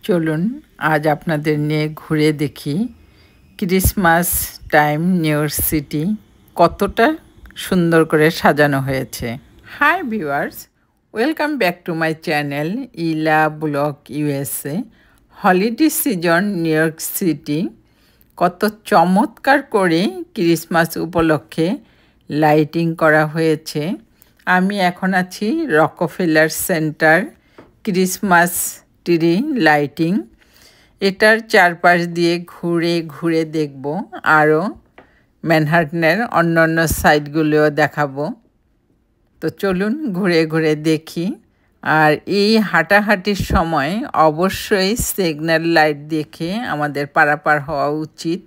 চলুন আজ আপনাদের নিয়ে ঘুরে দেখি Christmas time New York City কতটা সুন্দর করে সাজানো হয়েছে। Hi viewers, welcome back to my channel Ila blog USA. Holiday season New York City কত চমৎকার করে ক্রিসমাস উপলক্ষে লাইটিং করা হয়েছে। আমি এখন আছি Rockefeller centre Christmas tree lighting. এটার চারপাশ দিয়ে ঘুরে ঘুরে দেখব, আরও ম্যানহাটনের অন্যান্য সাইটগুলোও দেখাবো। তো চলুন ঘুরে ঘুরে দেখি। আর এই হাঁটাহাঁটির সময় অবশ্যই সিগন্যাল লাইট দেখে আমাদের পারাপার হওয়া উচিত,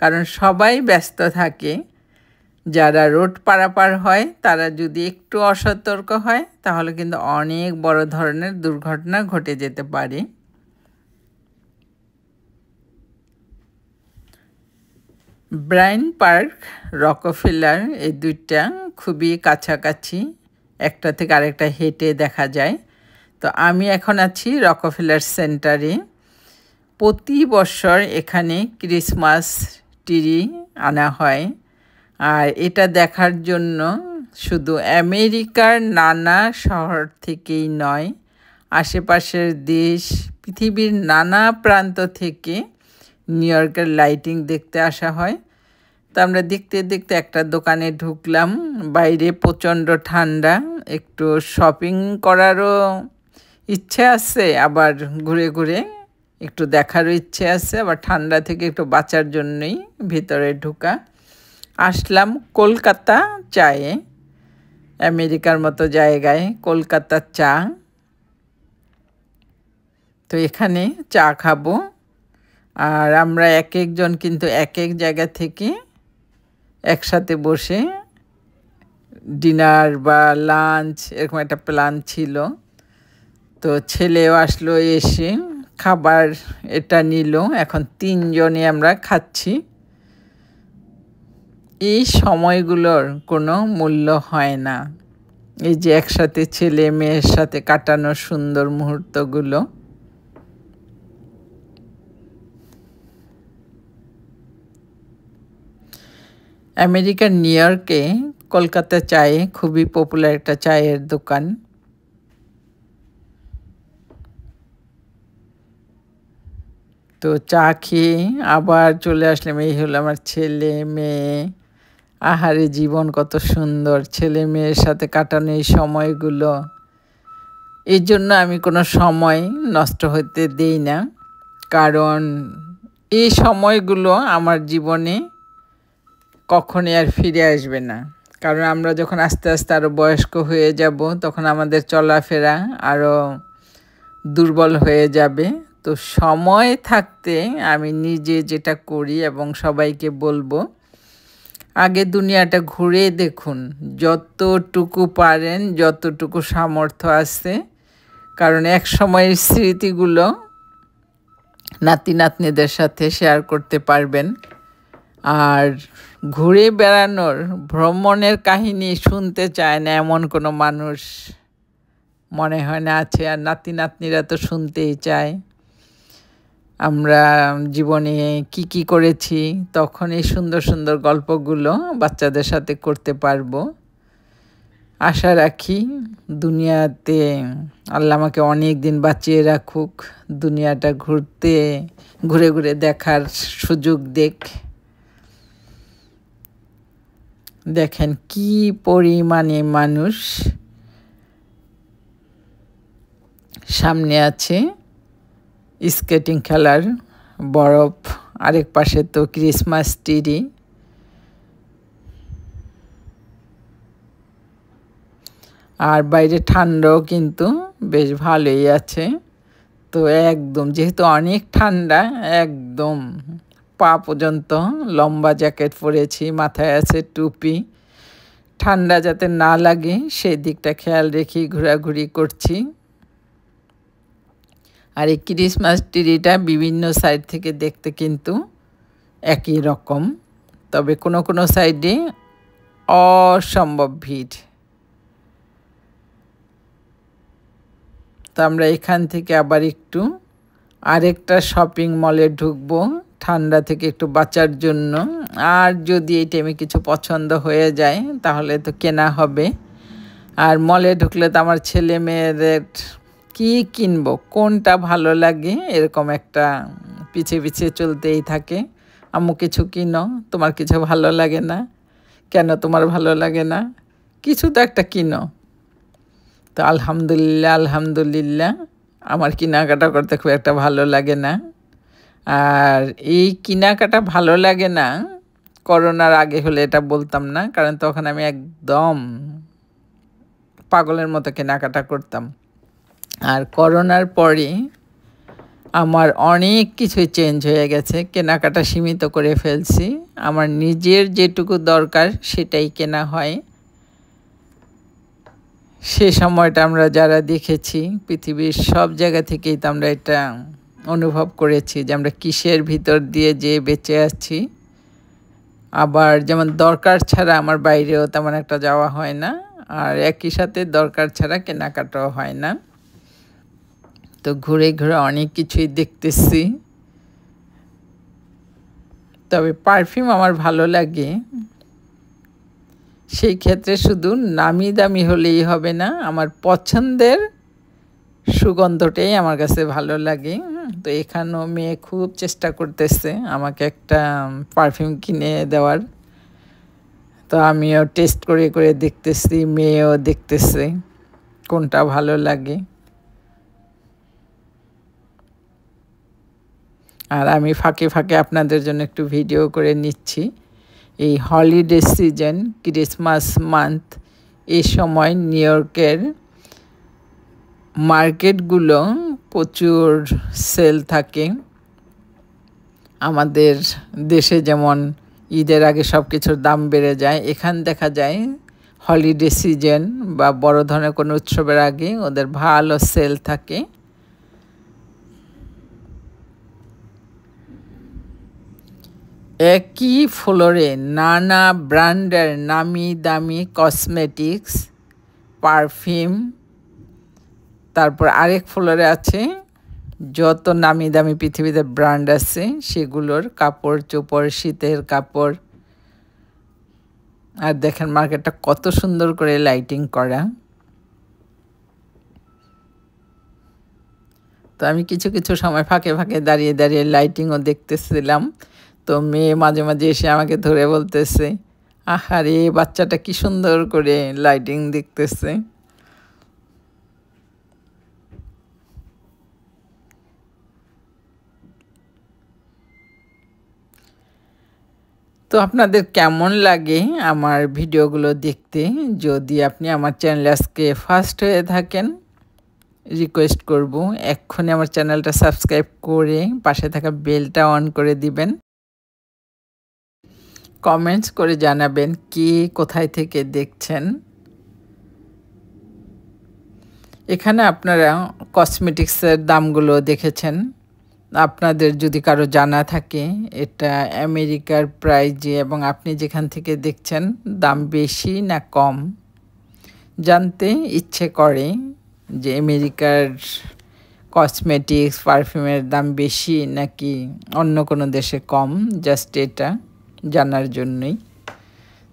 কারণ সবাই ব্যস্ত থাকে। যারা রোড পারাপার হয় তারা যদি একটু অসতর্ক হয় তাহলে কিন্তু অনেক বড় ধরনের দুর্ঘটনা ঘটে যেতে পারে। ব্রায়ান পার্ক, রকফেলার এই দুইটা খুবই কাছাকাছি, একটা থেকে আরেকটা হেঁটে দেখা যায়। তো আমি এখন আছি রকফেলার সেন্টারে। প্রতি বছর এখানে ক্রিসমাস ট্রি আনা হয়, আর এটা দেখার জন্য শুধু আমেরিকার নানা শহর থেকেই নয়, আশেপাশের দেশ, পৃথিবীর নানা প্রান্ত থেকে নিউ ইয়র্কের লাইটিং দেখতে আসা হয়। তো আমরা দেখতে দেখতে একটা দোকানে ঢুকলাম। বাইরে প্রচণ্ড ঠান্ডা, একটু শপিং করারও ইচ্ছে আছে, আবার ঘুরে ঘুরে একটু দেখারও ইচ্ছে আছে, আবার ঠান্ডা থেকে একটু বাঁচার জন্যই ভিতরে ঢুকা। আসলাম কলকাতা চায়ে, আমেরিকার মতো জায়গায় কলকাতার চা। তো এখানে চা খাবো, আর আমরা এক একজন কিন্তু এক এক জায়গা থেকে একসাথে বসে ডিনার বা লাঞ্চ এরকম একটা প্ল্যান ছিল। তো ছেলেও আসলো, এসে খাবার এটা নিল। এখন তিনজনে আমরা খাচ্ছি। এই সময়গুলোর কোনো মূল্য হয় না, এই যে একসাথে ছেলে মেয়ের সাথে কাটানো সুন্দর মুহূর্তগুলো। আমেরিকার নিউ ইয়র্কে কলকাতা চায়ে খুবই পপুলার একটা চায়ের দোকান। তো চা খেয়ে আবার চলে আসলাম। এই হলো আমার ছেলে মেয়ে। আহারে জীবন কত সুন্দর, ছেলে মেয়ের সাথে কাটানো এই সময়গুলো। এই জন্য আমি কোনো সময় নষ্ট হতে দেই না, কারণ এই সময়গুলো আমার জীবনে কখনই আর ফিরে আসবে না। কারণ আমরা যখন আস্তে আস্তে আরও বয়স্ক হয়ে যাব, তখন আমাদের চলাফেরা আরও দুর্বল হয়ে যাবে। তো সময় থাকতে আমি নিজে যেটা করি এবং সবাইকে বলবো, আগে দুনিয়াটা ঘুরে দেখুন, যতটুকু পারেন, যতটুকু সামর্থ্য আছে। কারণ এক সময়ের স্মৃতিগুলো নাতি নাতনিদের সাথে শেয়ার করতে পারবেন। আর ঘুরে বেড়ানোর, ভ্রমণের কাহিনী শুনতে চায় না এমন কোনো মানুষ মনে হয় না আছে। আর নাতি নাতনিরা তো শুনতেই চায় আমরা জীবনে কি কি করেছি। তখন এই সুন্দর সুন্দর গল্পগুলো বাচ্চাদের সাথে করতে পারবো। আশা রাখি দুনিয়াতে আল্লাহ আমাকে অনেক দিন বাঁচিয়ে রাখুক, দুনিয়াটা ঘুরে ঘুরে দেখার সুযোগ দেখ। দেখেন কি পরিমাণে মানুষ সামনে আছে স্কেটিং খেলার বরফ, আরেক পাশে তো ক্রিসমাস ট্রি। আর বাইরে ঠান্ডাও কিন্তু বেশ ভালোই আছে। তো একদম যেহেতু অনেক ঠান্ডা, একদম পা পর্যন্ত লম্বা জ্যাকেট পরেছি, মাথায় আছে টুপি। ঠান্ডা যাতে না লাগে সেই দিকটা খেয়াল রেখে ঘোরাঘুরি করছি। আর এই ক্রিসমাস ট্রিটা বিভিন্ন সাইড থেকে দেখতে কিন্তু একই রকম, তবে কোনো কোনো সাইডে অসম্ভব ভিড়। তো আমরা এখান থেকে আবার একটু আরেকটা শপিং মলে ঢুকবো ঠান্ডা থেকে একটু বাঁচার জন্য। আর যদি এই টাইমে কিছু পছন্দ হয়ে যায় তাহলে তো কেনা হবে। আর মলে ঢুকলে তো আমার ছেলে মেয়েদের কী কিনবো, কোনটা ভালো লাগে এরকম একটা পিছে পিছে চলতেই থাকে। আম্মু কিছু কিনো, তোমার কিছু ভালো লাগে না কেন, তোমার ভালো লাগে না, কিছু তো একটা কিনো। তো আলহামদুলিল্লাহ আলহামদুলিল্লাহ আমার কেনাকাটা করতে খুব একটা ভালো লাগে না। আর এই কেনাকাটা ভালো লাগে না, করোনার আগে হলে এটা বলতাম না, কারণ তখন আমি একদম পাগলের মতো কেনাকাটা করতাম। আর করোনার পরে আমার অনেক কিছুই চেঞ্জ হয়ে গেছে, কেনাকাটা সীমিত করে ফেলছি। আমার নিজের যেটুকু দরকার সেটাই কেনা হয়। সে সময়টা আমরা যারা দেখেছি পৃথিবীর সব জায়গা থেকেই তো আমরা এটা অনুভব করেছি যে আমরা কিসের ভিতর দিয়ে যে বেঁচে আছি। আবার যেমন দরকার ছাড়া আমার বাইরেও তেমন একটা যাওয়া হয় না, আর একই সাথে দরকার ছাড়া কেনাকাটাও হয় না। তো ঘুরে ঘুরে অনেক কিছুই দেখতেছি। তবে পারফিউম আমার ভালো লাগে, সেই ক্ষেত্রে শুধু নামি দামি হলেই হবে না, আমার পছন্দের সুগন্ধটাই আমার কাছে ভালো লাগে। তো এখানেও মেয়ে খুব চেষ্টা করতেছে আমাকে একটা পারফিউম কিনে দেওয়ার। তো আমিও টেস্ট করে করে দেখতেছি, মেয়েও দেখতেছে কোনটা ভালো লাগে। আর আমি ফাঁকে ফাঁকে আপনাদের জন্য একটু ভিডিও করে নিচ্ছি। এই হলিডে সিজন, ক্রিসমাস মান্থ, এই সময় নিউ ইয়র্কের মার্কেটগুলো প্রচুর সেল থাকে। আমাদের দেশে যেমন ঈদের আগে সব কিছুর দাম বেড়ে যায়, এখান দেখা যায় হলিডে সিজন বা বড় ধরনের কোনো উৎসবের আগে ওদের ভালো সেল থাকে। একই ফ্লোরে নানা ব্র্যান্ডের নামি দামি কসমেটিক্স, পারফিউম, তারপর আরেক ফ্লোরে আছে যত নামি দামি পৃথিবীতে ব্র্যান্ড আছে সেগুলোর কাপড় চোপড়, শীতের কাপড়। আর দেখেন মার্কেটটা কত সুন্দর করে লাইটিং করা। তো আমি কিছু কিছু সময় ফাঁকে ফাঁকে দাঁড়িয়ে দাঁড়িয়ে লাইটিংও দেখতেছিলাম। তো মেয়ে মাঝে মাঝে এসে আমাকে ধরে বলতেছে, আহারে বাচ্চাটা কি সুন্দর করে লাইটিং দেখতেছে। তো আপনাদের কেমন লাগে আমার ভিডিওগুলো দেখতে? যদি আপনি আমার চ্যানেলে আজকে ফার্স্ট হয়ে থাকেন, রিকোয়েস্ট করব এক্ষুনি আমার চ্যানেলটা সাবস্ক্রাইব করে পাশে থাকা বেলটা অন করে দিবেন। কমেন্টস করে জানাবেন কে কোথায় থেকে দেখছেন। এখানে আপনারা কসমেটিক্সের দামগুলো দেখেছেন। আপনাদের যদি কারো জানা থাকে এটা আমেরিকার প্রাইজে এবং আপনি যেখান থেকে দেখছেন দাম বেশি না কম জানতে ইচ্ছে করে, যে আমেরিকার কসমেটিক্স পারফিউমের দাম বেশি নাকি অন্য কোনো দেশে কম, জাস্ট এটা জানার জন্যই।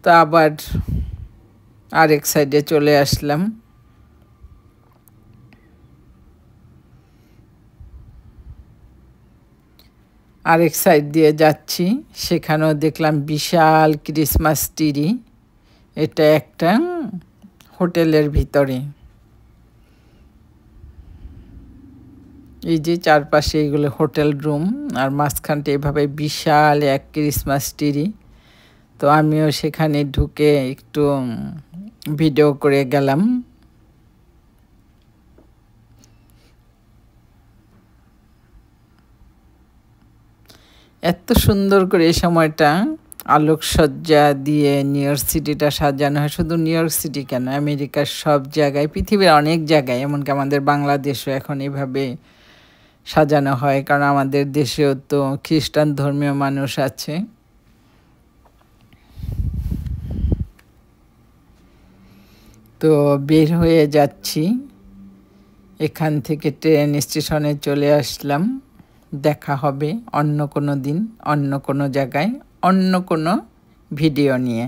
তো আবার আরেক সাইডে চলে আসলাম। আরেক সাইড দিয়ে যাচ্ছি, সেখানেও দেখলাম বিশাল ক্রিসমাস ট্রি। এটা একটা হোটেলের ভিতরে, এই যে চারপাশে এগুলো হোটেল রুম, আর মাঝখানটা এভাবে বিশাল এক ক্রিসমাস ট্রি। তো আমিও সেখানে ঢুকে একটু ভিডিও করে গেলাম। এত সুন্দর করে এই সময়টা আলোকসজ্জা দিয়ে নিউ ইয়র্ক সিটিটা সাজানো হয়। শুধু নিউ ইয়র্ক সিটি কেন, আমেরিকার সব জায়গায়, পৃথিবীর অনেক জায়গায়, এমনকি আমাদের বাংলাদেশও এখন এভাবে সাজানো হয়, কারণ আমাদের দেশেও তো খ্রিস্টান ধর্মীয় মানুষ আছে। তো বের হয়ে যাচ্ছি, এখান থেকে ট্রেন স্টেশনে চলে আসলাম। দেখা হবে অন্য কোনো দিন, অন্য কোনো জায়গায়, অন্য কোনো ভিডিও নিয়ে।